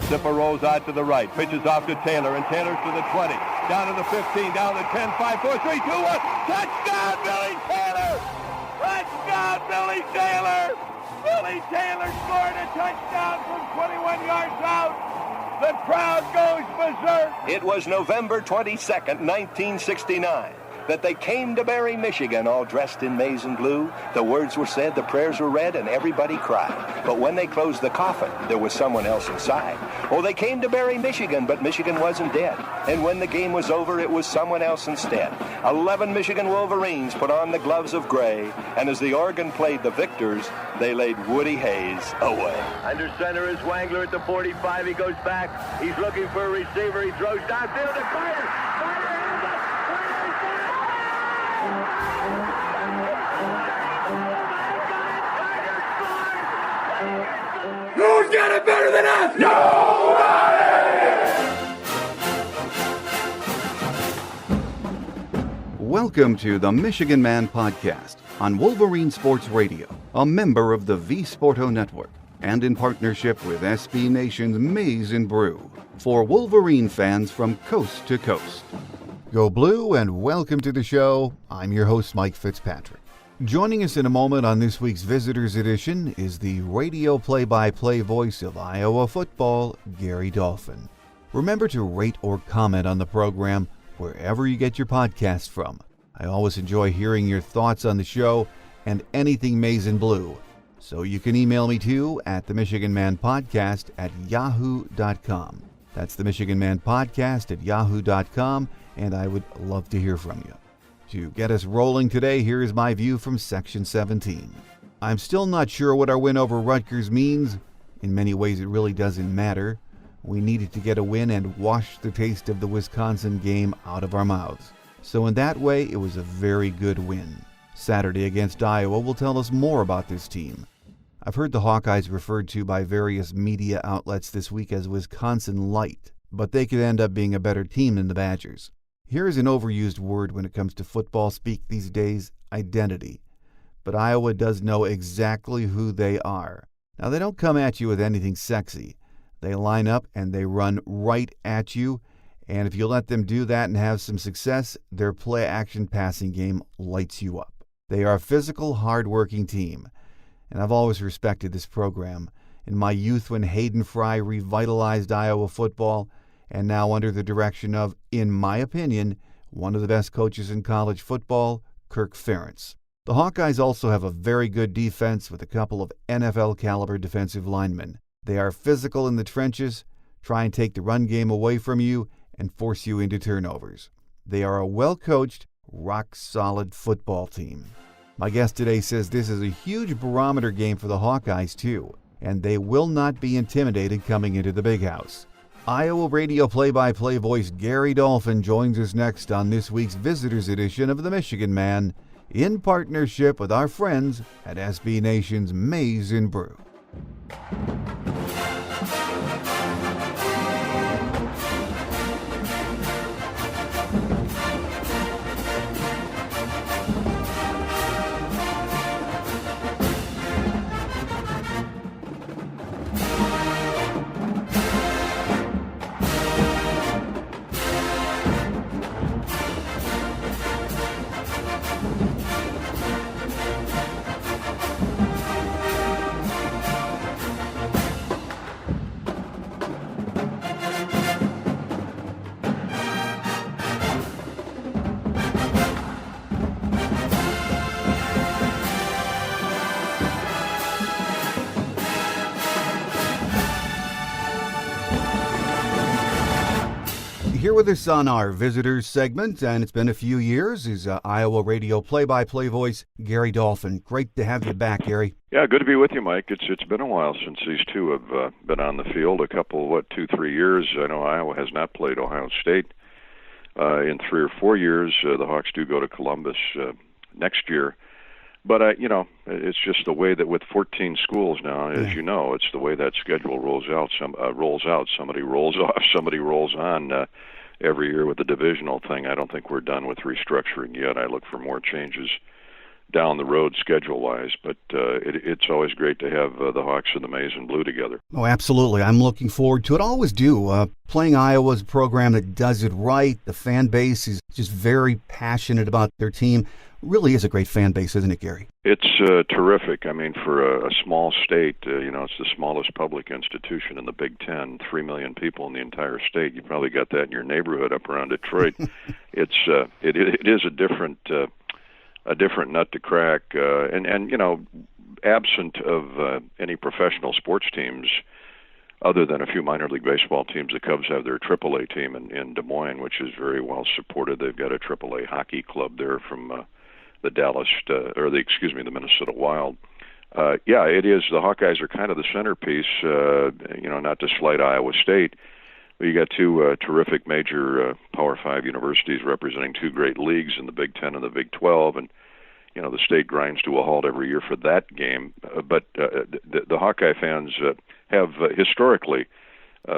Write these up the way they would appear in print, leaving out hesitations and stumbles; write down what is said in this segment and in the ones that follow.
Zipper rolls out to the right, pitches off to Taylor, and Taylor's to the 20, down to the 15, down to the 10, 5, 4, 3, 2, 1. Touchdown, Billy Taylor! Touchdown, Billy Taylor! Billy Taylor scored a touchdown from 21 yards out. The crowd goes berserk. It was November 22nd, 1969. That they came to Barry, Michigan, all dressed in maize and blue. The words were said, the prayers were read, and everybody cried. But when they closed the coffin, there was someone else inside. Oh, they came to Barry, Michigan, but Michigan wasn't dead. And when the game was over, it was someone else instead. 11 Michigan Wolverines put on the gloves of gray, and as the organ played the victors, they laid Woody Hayes away. Under center is Wangler at the 45. He goes back. He's looking for a receiver. He throws downfield to Carter. Who's got it better than us? Nobody! Welcome to the Michigan Man Podcast on Wolverine Sports Radio, a member of the V Sporto Network, and in partnership with SB Nation's Maize and Brew, for Wolverine fans from coast to coast. Go Blue and welcome to the show. I'm your host, Mike Fitzpatrick. Joining us in a moment on this week's Visitors Edition is the radio play-by-play voice of Iowa football, Gary Dolphin. Remember to rate or comment on the program wherever you get your podcast from. I always enjoy hearing your thoughts on the show and anything Maize and Blue. So you can email me too at the Michigan Man Podcast at yahoo.com. That's the Michigan Man Podcast at yahoo.com, and I would love to hear from you. To get us rolling today, here is my view from Section 17. I'm still not sure what our win over Rutgers means. In many ways, it really doesn't matter. We needed to get a win and wash the taste of the Wisconsin game out of our mouths. So in that way, it was a very good win. Saturday against Iowa will tell us more about this team. I've heard the Hawkeyes referred to by various media outlets this week as Wisconsin Light, but they could end up being a better team than the Badgers. Here is an overused word when it comes to football speak these days, identity. But Iowa does know exactly who they are. Now, they don't come at you with anything sexy. They line up and they run right at you, and if you let them do that and have some success, their play-action passing game lights you up. They are a physical, hard-working team, and I've always respected this program. In my youth when Hayden Fry revitalized Iowa football, and now under the direction of, in my opinion, one of the best coaches in college football, Kirk Ferentz. The Hawkeyes also have a very good defense with a couple of NFL-caliber defensive linemen. They are physical in the trenches, try and take the run game away from you, and force you into turnovers. They are a well-coached, rock-solid football team. My guest today says this is a huge barometer game for the Hawkeyes, too, and they will not be intimidated coming into the Big House. Iowa radio play-by-play voice Gary Dolphin joins us next on this week's Visitors Edition of the Michigan Man, in partnership with our friends at SB Nation's Maize and Brew. Here with us on our Visitors segment, and it's been a few years, is Iowa radio play-by-play voice Gary Dolphin. Great to have you back, Gary. Yeah, good to be with you, Mike. It's been a while since these two have been on the field. A couple, 2-3 years. I know Iowa has not played Ohio State in 3 or 4 years. The Hawks do go to Columbus next year. But, it's just the way that with 14 schools now, as you know, it's the way that schedule rolls out. Somebody rolls off, somebody rolls on. every year with the divisional thing. I don't think we're done with restructuring yet. I look for more changes down the road schedule-wise, but it's always great to have the Hawks and the Maize and Blue together. Oh, absolutely. I'm looking forward to it. Always do. Playing Iowa is a program that does it right. The fan base is just very passionate about their team. Really is a great fan base, isn't it, Gary? It's terrific. I mean, for a small state, it's the smallest public institution in the Big Ten, 3 million people in the entire state. You probably got that in your neighborhood up around Detroit. It is a different nut to crack, and absent of any professional sports teams, other than a few minor league baseball teams, the Cubs have their AAA team in Des Moines, which is very well supported. They've got a AAA hockey club there from the the Minnesota Wild. It is. The Hawkeyes are kind of the centerpiece. Not to slight Iowa State. You got two terrific major Power 5 universities representing two great leagues in the Big Ten and the Big 12, and the state grinds to a halt every year for that game. But the Hawkeye fans have historically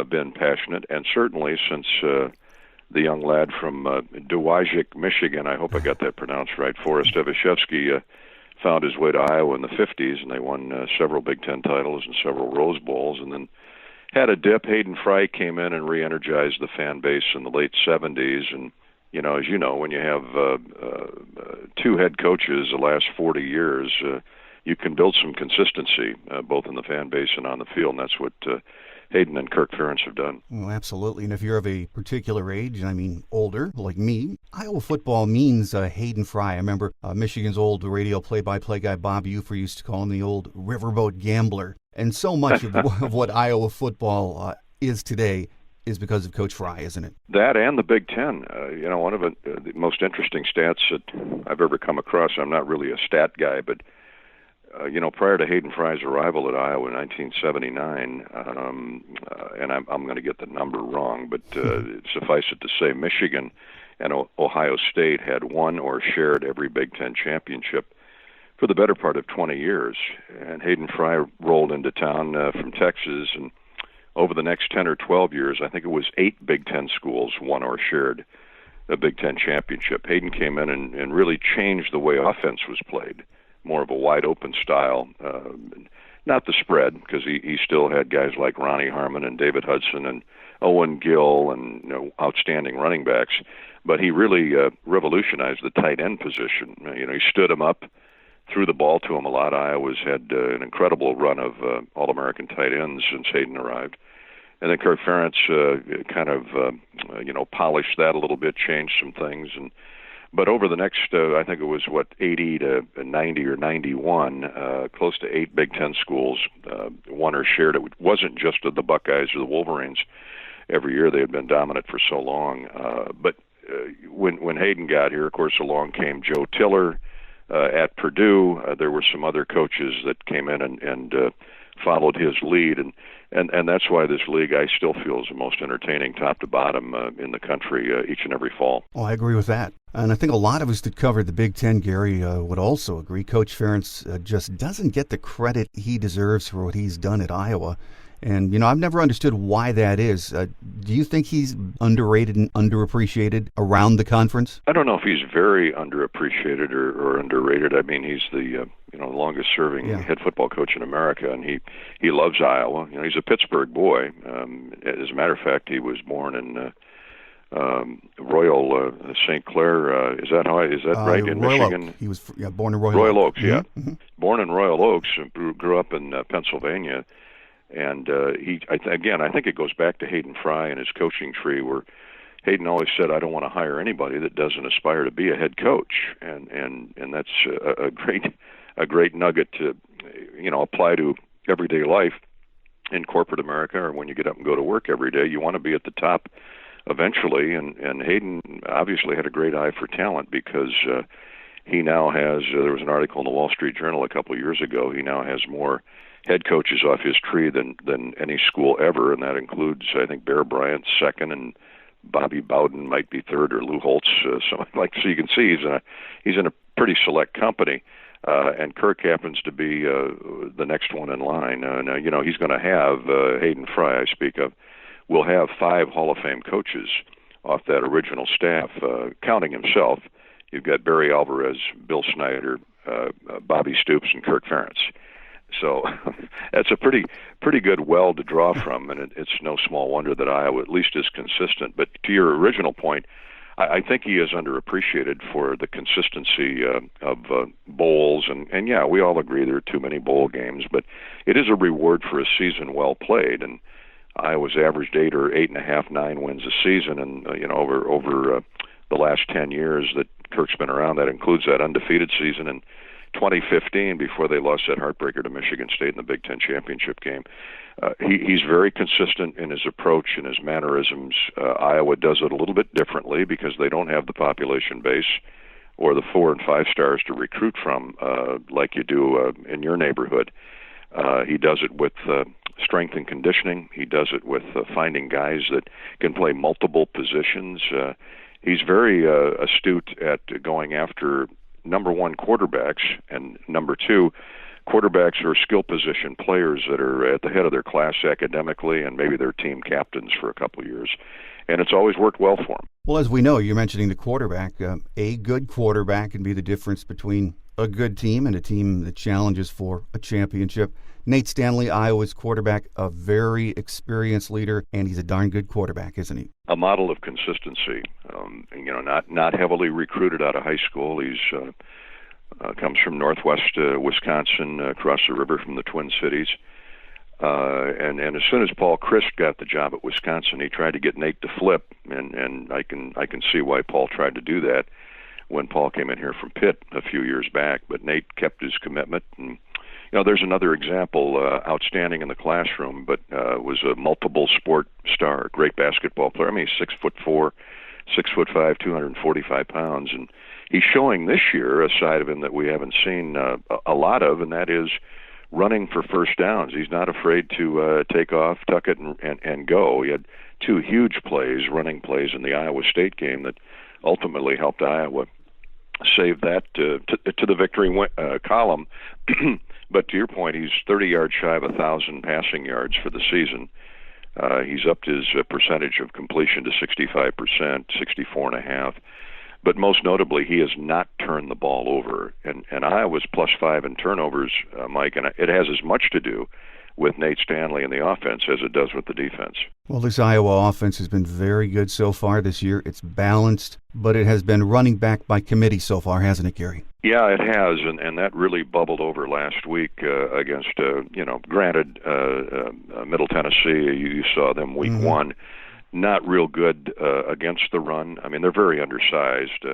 been passionate, and certainly since the young lad from Dowagiac, Michigan, I hope I got that pronounced right, Forrest Evashevsky, found his way to Iowa in the 50s, and they won several Big Ten titles and several Rose Bowls, and then had a dip. Hayden Fry came in and re-energized the fan base in the late 70s, and as you know, when you have two head coaches the last 40 years, you can build some consistency, both in the fan base and on the field, and that's what Hayden and Kirk Ferentz have done. Well, absolutely. And if you're of a particular age, I mean older, like me, Iowa football means Hayden Fry. I remember Michigan's old radio play-by-play guy, Bob Ufer, used to call him the old riverboat gambler. And so much of what Iowa football is today is because of Coach Fry, isn't it? That and the Big Ten. One of the most interesting stats that I've ever come across, I'm not really a stat guy, but prior to Hayden Fry's arrival at Iowa in 1979, and I'm going to get the number wrong, but suffice it to say, Michigan and Ohio State had won or shared every Big Ten championship for the better part of 20 years. And Hayden Fry rolled into town from Texas, and over the next 10 or 12 years, I think it was 8 Big Ten schools won or shared a Big Ten championship. Hayden came in and really changed the way offense was played. More of a wide-open style, not the spread, because he still had guys like Ronnie Harmon and David Hudson and Owen Gill and outstanding running backs, but he really revolutionized the tight end position. He stood him up, threw the ball to him a lot. Iowa's had an incredible run of All-American tight ends since Hayden arrived. And then Kirk Ferentz polished that a little bit, changed some things, but over the next, I think it was, 80 to 90 or 91, close to 8 Big Ten schools won or shared it. It wasn't just the Buckeyes or the Wolverines. Every year they had been dominant for so long. But when Hayden got here, of course, along came Joe Tiller at Purdue. There were some other coaches that came in and followed his lead. And that's why this league, I still feel, is the most entertaining top to bottom in the country each and every fall. Oh, I agree with that. And I think a lot of us that covered the Big Ten, Gary, would also agree. Coach Ferentz just doesn't get the credit he deserves for what he's done at Iowa. And, I've never understood why that is. Do you think he's underrated and underappreciated around the conference? I don't know if he's very underappreciated or underrated. I mean, he's the longest-serving head football coach in America, and he loves Iowa. He's a Pittsburgh boy. As a matter of fact, he was born in Royal St. Clair. Is that right? In Royal Michigan. Oak. He was born in Royal Oaks. Yeah. Mm-hmm. Born in Royal Oaks, grew up in Pennsylvania. And I think it goes back to Hayden Fry and his coaching tree, where Hayden always said, "I don't want to hire anybody that doesn't aspire to be a head coach," and that's a great nugget to apply to everyday life in corporate America, or when you get up and go to work every day. You want to be at the top eventually, and Hayden obviously had a great eye for talent, because he now has. There was an article in the Wall Street Journal a couple of years ago. He now has more head coaches off his tree than any school ever, and that includes, I think, Bear Bryant second, and Bobby Bowden might be third, or Lou Holtz. So you can see he's in a pretty select company, and Kirk happens to be the next one in line. He's going to have Hayden Fry, I speak of, will have 5 Hall of Fame coaches off that original staff, counting himself. You've got Barry Alvarez, Bill Snyder, Bobby Stoops, and Kirk Ferentz. So that's a pretty good well to draw from, and it's no small wonder that Iowa at least is consistent. But to your original point, I think he is underappreciated for the consistency of bowls, and yeah, we all agree there are too many bowl games, but it is a reward for a season well played, and Iowa's averaged 8 or 8.5, 9 wins a season, and over the last 10 years that Kirk's been around, that includes that undefeated season in 2015 before they lost that heartbreaker to Michigan State in the Big Ten championship game. He's very consistent in his approach and his mannerisms. Iowa does it a little bit differently because they don't have the population base or the 4 and 5 stars to recruit from like you do in your neighborhood. He does it with strength and conditioning. He does it with finding guys that can play multiple positions. He's very astute at going after, number one, quarterbacks, and number two, quarterbacks are skill position players that are at the head of their class academically, and maybe they're team captains for a couple of years. And it's always worked well for him. Well, as we know, you're mentioning the quarterback. A good quarterback can be the difference between a good team and a team that challenges for a championship. Nate Stanley, Iowa's quarterback, a very experienced leader, and he's a darn good quarterback, isn't he? A model of consistency. Not heavily recruited out of high school. He's comes from northwest Wisconsin, across the river from the Twin Cities. And as soon as Paul Chryst got the job at Wisconsin, he tried to get Nate to flip, and I can see why Paul tried to do that when Paul came in here from Pitt a few years back. But Nate kept his commitment, and there's another example, outstanding in the classroom, but was a multiple sport star, great basketball player. I mean, he's 6'4", 6'5", 245 pounds, and he's showing this year a side of him that we haven't seen a lot of, and that is running for first downs. He's not afraid to take off, tuck it, and go. He had 2 huge plays, running plays in the Iowa State game that ultimately helped Iowa save that to the victory column. But to your point, he's 30 yards shy of 1,000 passing yards for the season. He's upped his percentage of completion to 65%, 64.5%. But most notably, he has not turned the ball over. And Iowa's +5 in turnovers, Mike, and it has as much to do with Nate Stanley and the offense as it does with the defense. Well, this Iowa offense has been very good so far this year. It's balanced, but it has been running back by committee so far, hasn't it, Gary? Yeah, it has, and that really bubbled over last week against, granted, Middle Tennessee. You saw them week one. Not real good against the run. I mean, they're very undersized,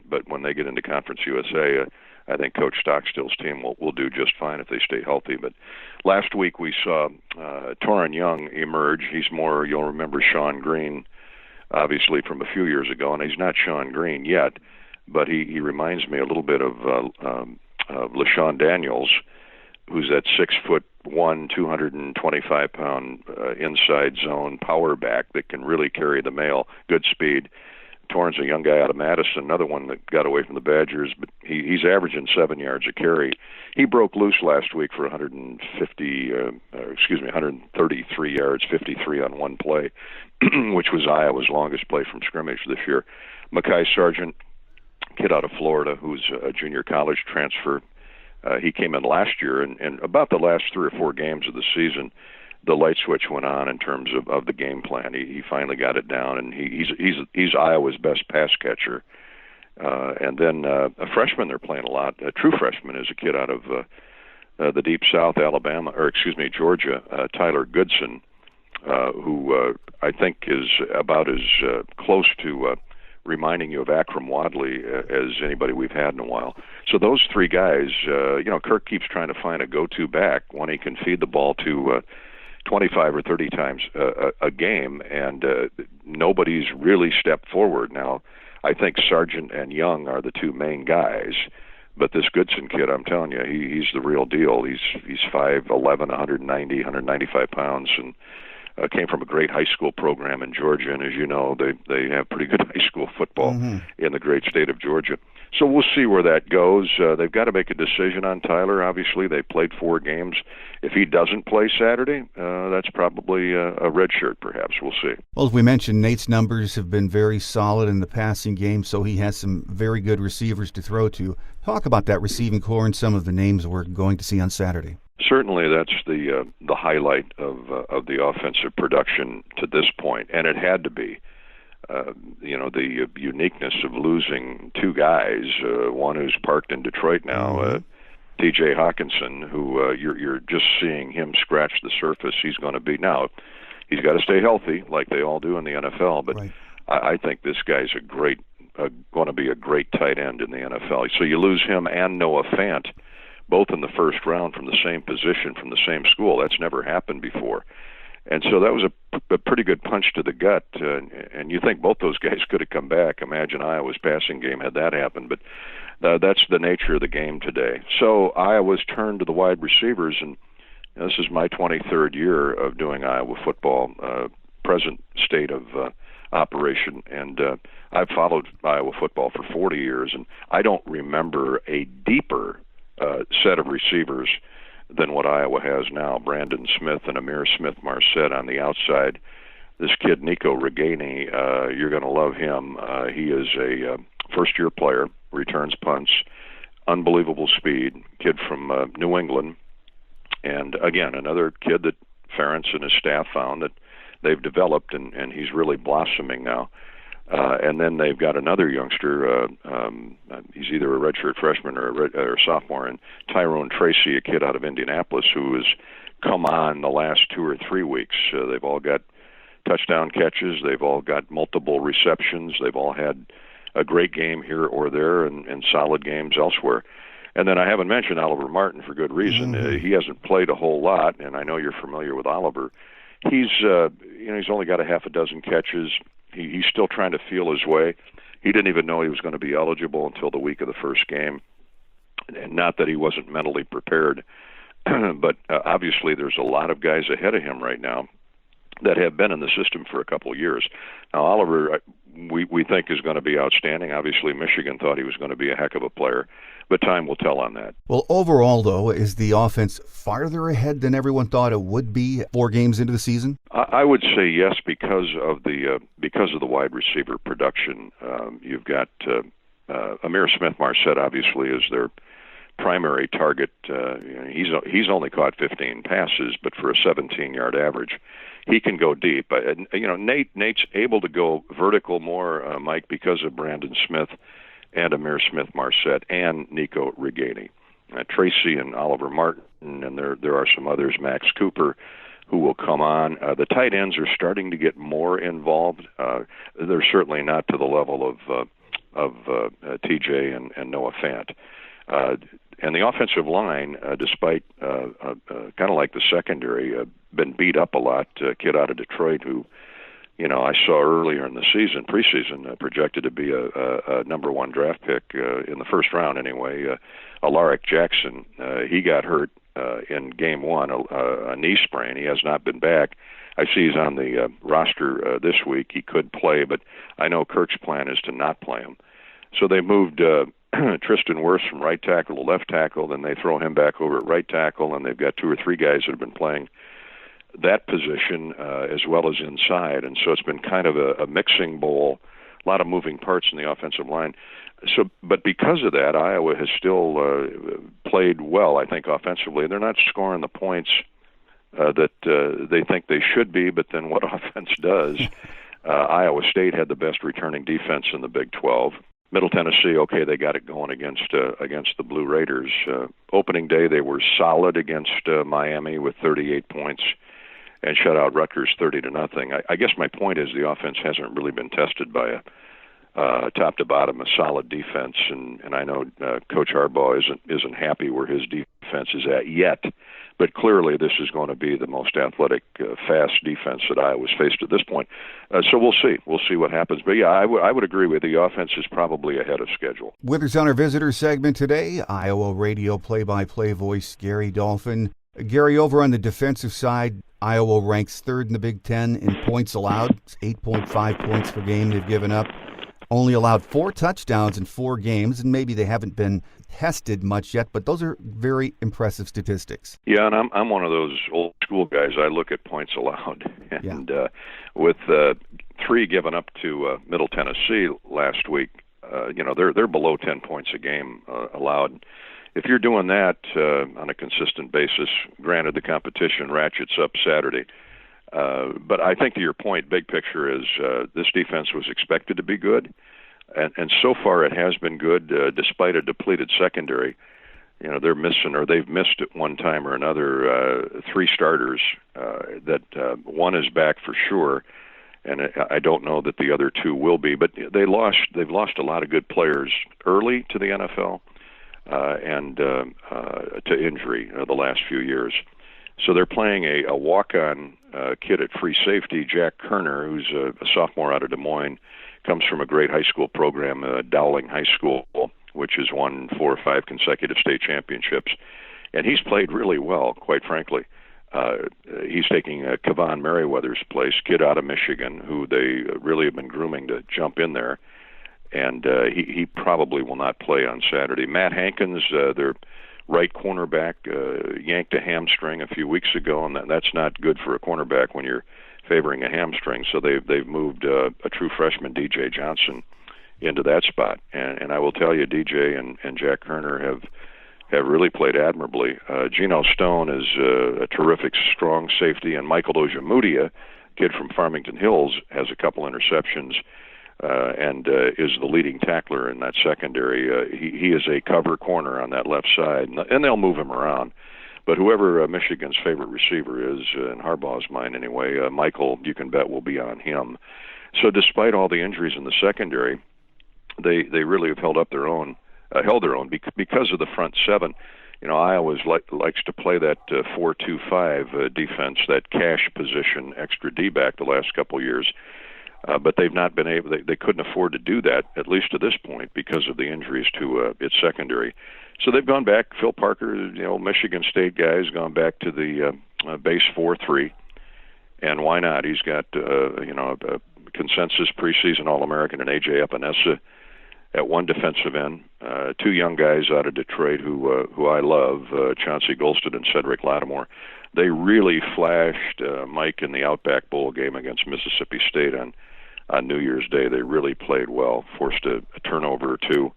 but when they get into Conference USA, I think Coach Stockstill's team will do just fine if they stay healthy. But last week we saw Torrin Young emerge. He's more, you'll remember Sean Green, obviously, from a few years ago, and he's not Sean Green yet, but he reminds me a little bit of LaShawn Daniels, who's that 6'1", 225-pound inside zone power back that can really carry the mail, good speed. Torrin's a young guy out of Madison, another one that got away from the Badgers, but he's averaging 7 yards a carry. He broke loose last week for 133 yards, 53 on one play, which was Iowa's longest play from scrimmage this year. Mekhi Sargent, kid out of Florida, who's a junior college transfer. He came in last year, and about the last 3 or 4 games of the season, the light switch went on in terms of the game plan. He finally got it down, and he's Iowa's best pass catcher. And then a freshman they're playing a lot, a true freshman, is a kid out of the deep South, Georgia, Tyler Goodson, who I think is about as close to reminding you of Akram Wadley as anybody we've had in a while. So those 3 guys, Kirk keeps trying to find a go-to back, one he can feed the ball to 25 or 30 times a game, and nobody's really stepped forward. Now, I think Sargent and Young are the 2 main guys, but this Goodson kid, I'm telling you, he's the real deal. He's 5'11", 195 pounds, and came from a great high school program in Georgia, and as you know, they have pretty good high school football in the great state of Georgia. So we'll see where that goes. They've got to make a decision on Tyler. Obviously, they played 4 games. If he doesn't play Saturday, that's probably a red shirt, perhaps. We'll see. Well, as we mentioned, Nate's numbers have been very solid in the passing game, so he has some very good receivers to throw to. Talk about that receiving core and some of the names we're going to see on Saturday. Certainly, that's the highlight of the offensive production to this point, and it had to be. The uniqueness of losing 2 guys, one who's parked in Detroit now, T.J. Hawkinson, who you're just seeing him scratch the surface. He's going to be now. He's got to stay healthy, like they all do in the NFL. But right. I think this guy's going to be a great tight end in the NFL. So you lose him and Noah Fant, both in the first round from the same position, from the same school. That's never happened before. And so that was a pretty good punch to the gut. And you think both those guys could have come back. Imagine Iowa's passing game had that happened. But that's the nature of the game today. So Iowa's turned to the wide receivers, and this is my 23rd year of doing Iowa football, present state of operation. And I've followed Iowa football for 40 years, and I don't remember a deeper set of receivers than what Iowa has now. Brandon Smith and Amir Smith-Marset on the outside. This kid, Nico Reganey, you're going to love him. He is a first-year player, returns punts, unbelievable speed, kid from New England. And, again, another kid that Ferentz and his staff found that they've developed, and he's really blossoming now. And then they've got another youngster. He's either a redshirt freshman or a sophomore, and Tyrone Tracy, a kid out of Indianapolis, who has come on the last 2 or 3 weeks. They've all got touchdown catches. They've all got multiple receptions. They've all had a great game here or there and solid games elsewhere. And then I haven't mentioned Oliver Martin for good reason. He hasn't played a whole lot, and I know you're familiar with Oliver. He's only got a half a dozen catches. He's still trying to feel his way. He didn't even know he was going to be eligible until the week of the first game. And not that he wasn't mentally prepared, but obviously there's a lot of guys ahead of him right now that have been in the system for a couple of years. Now, Oliver, we think is going to be outstanding. Obviously, Michigan thought he was going to be a heck of a player, but time will tell on that. Well, overall, though, is the offense farther ahead than everyone thought it would be 4 games into the season? I would say yes, because of the wide receiver production. You've got Amir Smith-Marset, obviously, is their primary target. He's only caught 15 passes, but for a 17-yard average, he can go deep. Nate's able to go vertical more, Mike, because of Brandon Smith and Amir Smith-Marset and Nico Reganey. Tracy and Oliver Martin, and there are some others, Max Cooper, who will come on. The tight ends are starting to get more involved. They're certainly not to the level of TJ and Noah Fant. And the offensive line, despite kind of like the secondary, been beat up a lot. A kid out of Detroit who, I saw earlier in the season, preseason, projected to be a number 1 draft pick in the first round anyway. Alaric Jackson, he got hurt in game 1, a knee sprain. He has not been back. I see he's on the roster this week. He could play, but I know Kirk's plan is to not play him. So they moved Tristan Wirfs from right tackle to left tackle, then they throw him back over at right tackle, and they've got 2 or 3 guys that have been playing that position as well as inside. And so it's been kind of a mixing bowl, a lot of moving parts in the offensive line. So, but because of that, Iowa has still played well, I think, offensively. They're not scoring the points that they think they should be, but then what offense does? Iowa State had the best returning defense in the Big 12. Middle Tennessee, okay, they got it going against the Blue Raiders. Opening day, they were solid against Miami with 38 points and shut out Rutgers 30-0. I guess my point is the offense hasn't really been tested by a top to bottom, a solid defense, and I know Coach Harbaugh isn't happy where his defense is at yet. But clearly, this is going to be the most athletic, fast defense that Iowa's faced at this point. So we'll see. We'll see what happens. But yeah, I would agree with you. The offense is probably ahead of schedule. With us on our visitor segment today, Iowa radio play-by-play voice Gary Dolphin. Gary, over on the defensive side, Iowa ranks 3rd in the Big Ten in points allowed. It's 8.5 points per game they've given up. only allowed 4 touchdowns in 4 games, and maybe they haven't been tested much yet, but those are very impressive statistics. Yeah, and I'm one of those old school guys. I look at points allowed, and with 3 given up to Middle Tennessee last week, they're below 10 points a game allowed. If you're doing that on a consistent basis, granted the competition ratchets up Saturday, but I think to your point, big picture is this defense was expected to be good, and so far it has been good despite a depleted secondary. They're missing, or they've missed at one time or another 3 starters. That one is back for sure, and I don't know that the other 2 will be. But they've lost a lot of good players early to the NFL and to injury the last few years. So they're playing a walk-on kid at free safety, Jack Kerner, who's a sophomore out of Des Moines, comes from a great high school program, Dowling High School, which has won 4 or 5 consecutive state championships. And he's played really well, quite frankly. He's taking Kevon Merriweather's place, kid out of Michigan, who they really have been grooming to jump in there. And he probably will not play on Saturday. Matt Hankins, their right cornerback, yanked a hamstring a few weeks ago, and that's not good for a cornerback when you're favoring a hamstring. So they've moved a true freshman, DJ Johnson, into that spot. And I will tell you, DJ and Jack Kerner have really played admirably. Geno Stone is a terrific, strong safety, and Michael Ojemudia, kid from Farmington Hills, has a couple interceptions and is the leading tackler in that secondary. He is a cover corner on that left side, and they'll move him around. But whoever Michigan's favorite receiver is, in Harbaugh's mind anyway, Michael, you can bet, will be on him. So despite all the injuries in the secondary, they really have held their own because of the front 7. Iowa likes to play that 4-2-5 defense, that cash position, extra D-back the last couple of years. But they've not been able. They couldn't afford to do that, at least to this point, because of the injuries to its secondary. So they've gone back. Phil Parker, Michigan State guy, has gone back to the base 4-3, and why not? He's got a consensus preseason All-American and A.J. Epinesa at one defensive end. 2 young guys out of Detroit who I love, Chauncey Golston and Cedric Lattimore. They really flashed Mike in the Outback Bowl game against Mississippi State on New Year's Day. They really played well, forced a turnover or 2.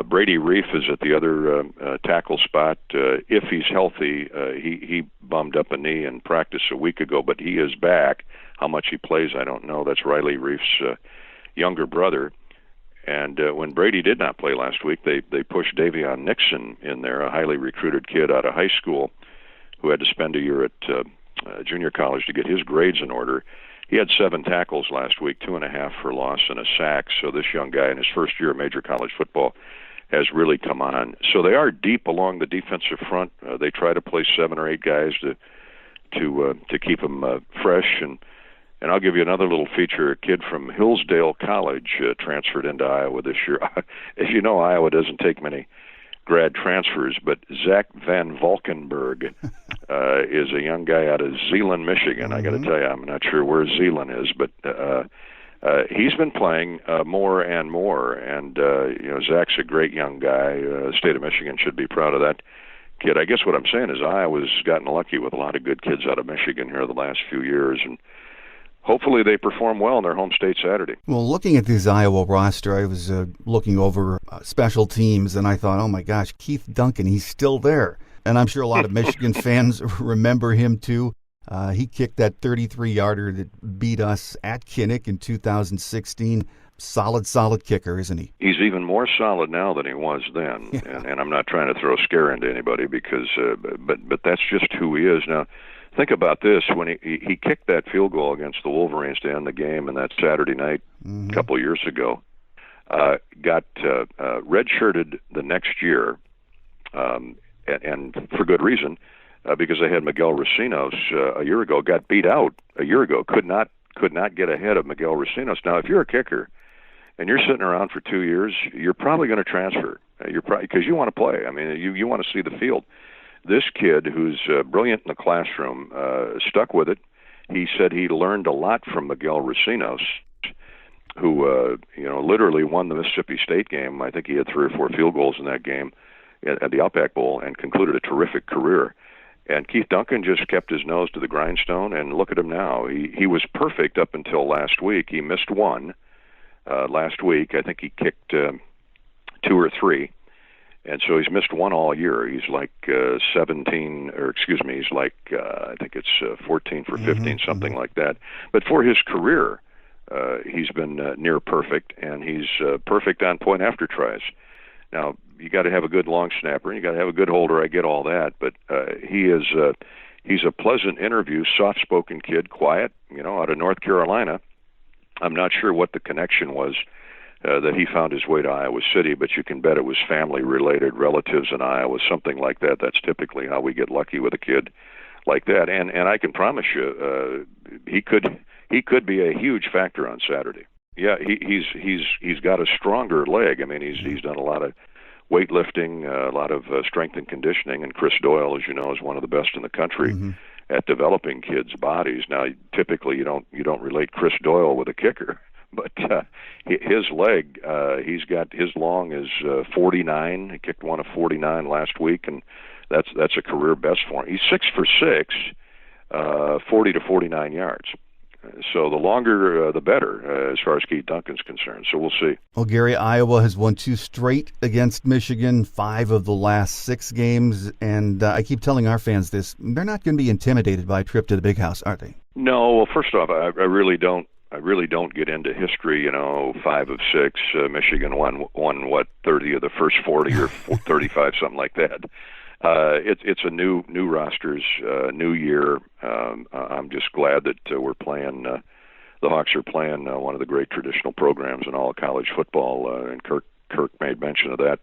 Brady Reef is at the other tackle spot. If he's healthy, he bummed up a knee in practice a week ago, but he is back. How much he plays, I don't know. That's Riley Reef's younger brother. And when Brady did not play last week, they pushed Davion Nixon in there, a highly recruited kid out of high school who had to spend a year at junior college to get his grades in order. He had 7 tackles last week, 2.5 for loss and a sack. So this young guy in his first year of major college football has really come on. So they are deep along the defensive front. They try to play 7 or 8 guys to keep them fresh. And I'll give you another little feature. A kid from Hillsdale College transferred into Iowa this year. As you know, Iowa doesn't take many grad transfers, but Zach Van Valkenburg is a young guy out of Zeeland, Michigan. I got to tell you, I'm not sure where Zeeland is, but he's been playing more and more. And Zach's a great young guy. The state of Michigan should be proud of that kid. I guess what I'm saying is Iowa's gotten lucky with a lot of good kids out of Michigan here the last few years, and hopefully they perform well in their home state Saturday. Well, looking at this Iowa roster, I was looking over special teams, and I thought, oh my gosh, Keith Duncan, he's still there. And I'm sure a lot of Michigan fans remember him too. He kicked that 33-yarder that beat us at Kinnick in 2016. Solid kicker, isn't he? He's even more solid now than he was then. Yeah. And I'm not trying to throw scare into anybody because, but that's just who he is now. Think about this: when he kicked that field goal against the Wolverines to end the game, and that Saturday night a couple of years ago, got redshirted the next year, and for good reason, because they had Miguel Recinos a year ago. Got beat out a year ago. Could not get ahead of Miguel Recinos. Now, if you're a kicker and you're sitting around for 2 years, you're probably going to transfer. You're probably because you want to play. I mean, you want to see the field. This kid, who's brilliant in the classroom, stuck with it. He said he learned a lot from Miguel Recinos. who literally won the Mississippi State game. I think he had 3 or 4 field goals in that game at the Outback Bowl and concluded a terrific career. And Keith Duncan just kept his nose to the grindstone, and look at him now. He was perfect up until last week. He missed one last week. I think he kicked 2 or 3. And so he's missed one all year. He's like he's like, I think it's 14 for 15, something like that. But for his career, he's been near perfect, and he's perfect on point after tries. Now, you got to have a good long snapper, and you got to have a good holder. I get all that, but he's a pleasant interview, soft-spoken kid, quiet, out of North Carolina. I'm not sure what the connection was that he found his way to Iowa City, but you can bet it was family-related, relatives in Iowa, something like that. That's typically how we get lucky with a kid like that. And I can promise you, he could be a huge factor on Saturday. Yeah, he's got a stronger leg. I mean, he's done a lot of weightlifting, a lot of strength and conditioning, and Chris Doyle, as you know, is one of the best in the country at developing kids' bodies. Now, typically you don't relate Chris Doyle with a kicker, but his leg, he's got his long is 49. He kicked one of 49 last week, and that's a career best for him. He's 6 for 6, 40 to 49 yards. So the longer, the better, as far as Keith Duncan's concerned. So we'll see. Well, Gary, Iowa has won 2 straight against Michigan, 5 of the last 6 games. And I keep telling our fans this, they're not going to be intimidated by a trip to the Big House, are they? No. Well, first off, I really don't get into history. 5 of 6. Michigan won 30 of the first 40 or 35, something like that. It's a new rosters, new year. I'm just glad that we're playing. The Hawks are playing one of the great traditional programs in all of college football, and Kirk made mention of that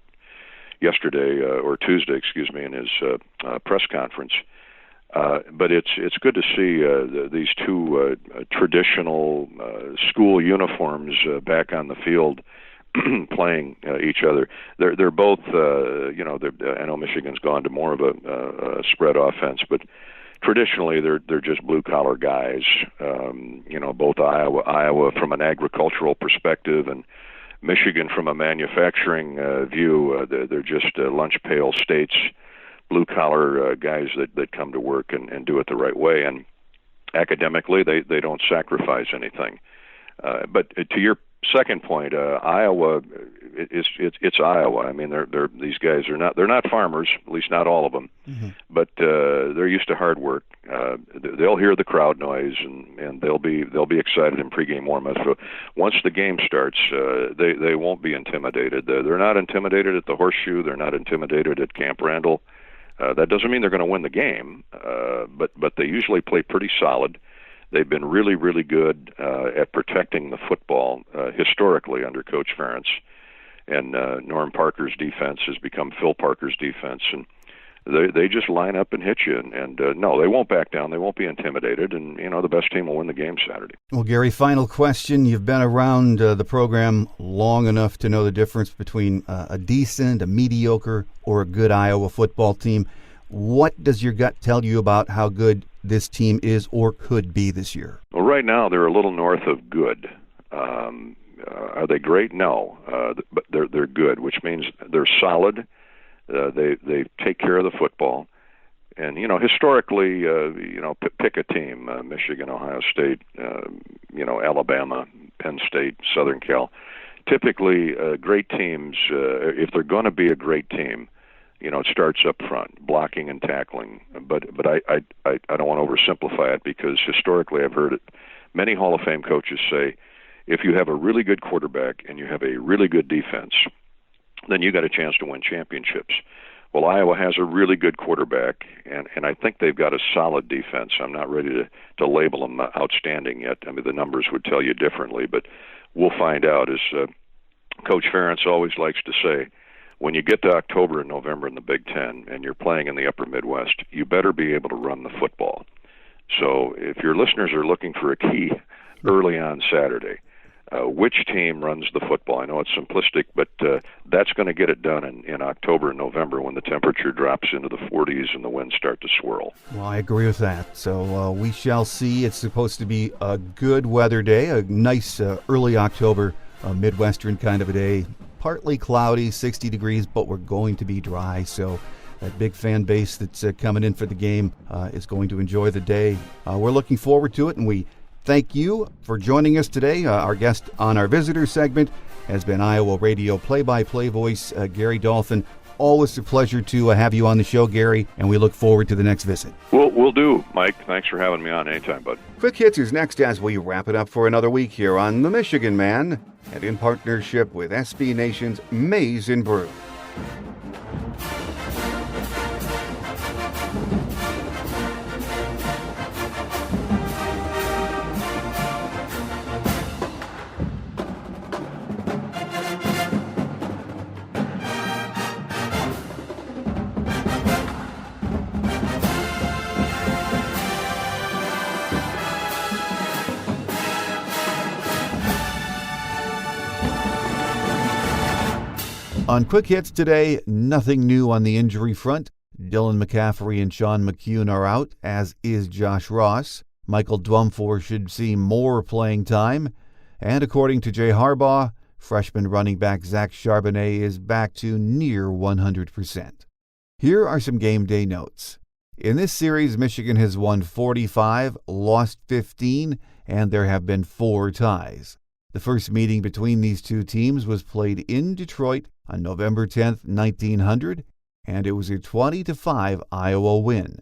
yesterday or Tuesday, in his press conference. But it's good to see these 2 traditional school uniforms back on the field. Playing each other. They're both, I know Michigan's gone to more of a spread offense, but traditionally they're just blue collar guys. Both Iowa from an agricultural perspective, and Michigan from a manufacturing view. They're just lunch pail states, blue collar guys that come to work and do it the right way. And academically, they don't sacrifice anything. But to your second point, Iowa, it's Iowa. I mean, these guys they're not farmers, at least not all of them, but they're used to hard work. They'll hear the crowd noise, and they'll be excited in pregame warm-up. So once the game starts, they won't be intimidated. They're not intimidated at the Horseshoe. They're not intimidated at Camp Randall. That doesn't mean they're going to win the game, but they usually play pretty solid. They've been really, really good at protecting the football historically under Coach Ferentz. And Norm Parker's defense has become Phil Parker's defense. And they just line up and hit you. And no, they won't back down. They won't be intimidated. And, the best team will win the game Saturday. Well, Gary, final question. You've been around the program long enough to know the difference between a decent, a mediocre, or a good Iowa football team. What does your gut tell you about how good this team is or could be this year? Well, right now they're a little north of good. Are they great? No, but they're good, which means they're solid. They take care of the football, and historically, pick a team: Michigan, Ohio State, Alabama, Penn State, Southern Cal. Typically, great teams, if they're going to be a great team, it starts up front, blocking and tackling. But I don't want to oversimplify it, because historically I've heard it. Many Hall of Fame coaches say, if you have a really good quarterback and you have a really good defense, then you got a chance to win championships. Well, Iowa has a really good quarterback, and I think they've got a solid defense. I'm not ready to label them outstanding yet. I mean, the numbers would tell you differently, but we'll find out. As Coach Ferentz always likes to say, when you get to October and November in the Big Ten and you're playing in the upper Midwest, you better be able to run the football. So if your listeners are looking for a key early on Saturday, which team runs the football. I know it's simplistic, but that's going to get it done in October and November when the temperature drops into the 40s and the winds start to swirl. Well, I agree with that. So we shall see. It's supposed to be a good weather day, a nice early October Midwestern kind of a day. Partly cloudy, 60 degrees, but we're going to be dry. So that big fan base that's coming in for the game is going to enjoy the day. We're looking forward to it, and we thank you for joining us today. Our guest on our visitor segment has been Iowa radio play-by-play voice Gary Dolphin. Always a pleasure to have you on the show, Gary, and we look forward to the next visit. We'll do, Mike. Thanks for having me on anytime, bud. Quick Hits is next as we wrap it up for another week here on The Michigan Man and in partnership with SB Nation's Maize and Brew. On Quick Hits today, nothing new on the injury front. Dylan McCaffrey and Sean McCune are out, as is Josh Ross. Michael Dwumfor should see more playing time. And according to Jay Harbaugh, freshman running back Zach Charbonnet is back to near 100%. Here are some game day notes. In this series, Michigan has won 45, lost 15, and there have been 4 ties. The first meeting between these two teams was played in Detroit on November 10, 1900, and it was a 20-5 Iowa win.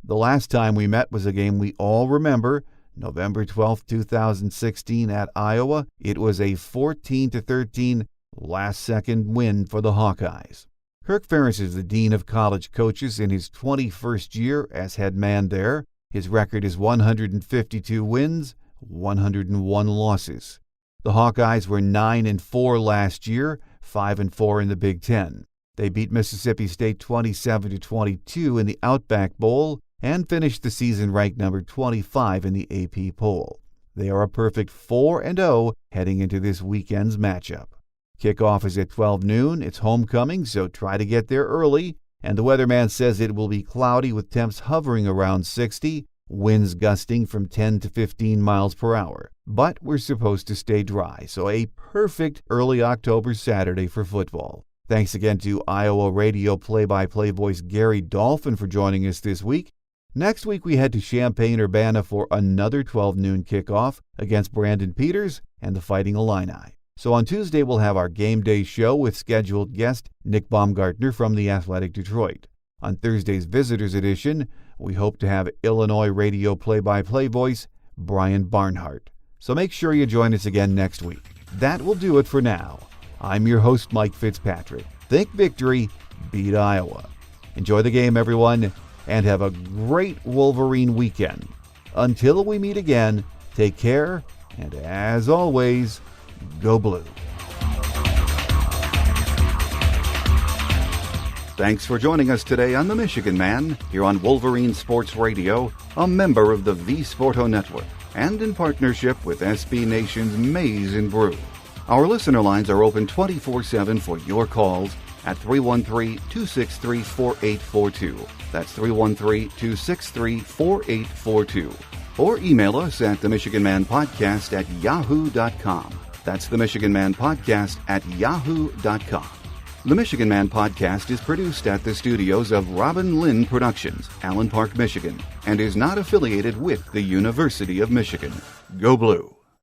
The last time we met was a game we all remember, November 12, 2016 at Iowa. It was a 14-13 last-second win for the Hawkeyes. Kirk Ferentz is the Dean of College Coaches in his 21st year as head man there. His record is 152 wins, 101 losses. The Hawkeyes were 9-4 last year, 5-4 in the Big Ten. They beat Mississippi State 27-22 in the Outback Bowl and finished the season ranked number 25 in the AP poll. They are a perfect 4-0 heading into this weekend's matchup. Kickoff is at 12 noon. It's homecoming, so try to get there early. And the weatherman says it will be cloudy with temps hovering around 60, winds gusting from 10 to 15 miles per hour. But we're supposed to stay dry, so a perfect early October Saturday for football. Thanks again to Iowa radio play-by-play voice Gary Dolphin for joining us this week. Next week we head to Champaign-Urbana for another 12 noon kickoff against Brandon Peters and the Fighting Illini. So on Tuesday we'll have our game day show with scheduled guest Nick Baumgartner from the Athletic Detroit. On Thursday's Visitors Edition, we hope to have Illinois radio play-by-play voice Brian Barnhart. So make sure you join us again next week. That will do it for now. I'm your host, Mike Fitzpatrick. Think victory, beat Iowa. Enjoy the game, everyone, and have a great Wolverine weekend. Until we meet again, take care, and as always, go blue. Thanks for joining us today on The Michigan Man, here on Wolverine Sports Radio, a member of the V Sporto Network, and in partnership with SB Nation's Maize and Brew. Our listener lines are open 24/7 for your calls at 313-263-4842. That's 313-263-4842. Or email us at themichiganmanpodcast@yahoo.com. That's themichiganmanpodcast@yahoo.com. The Michigan Man Podcast is produced at the studios of Robin Lynn Productions, Allen Park, Michigan, and is not affiliated with the University of Michigan. Go Blue!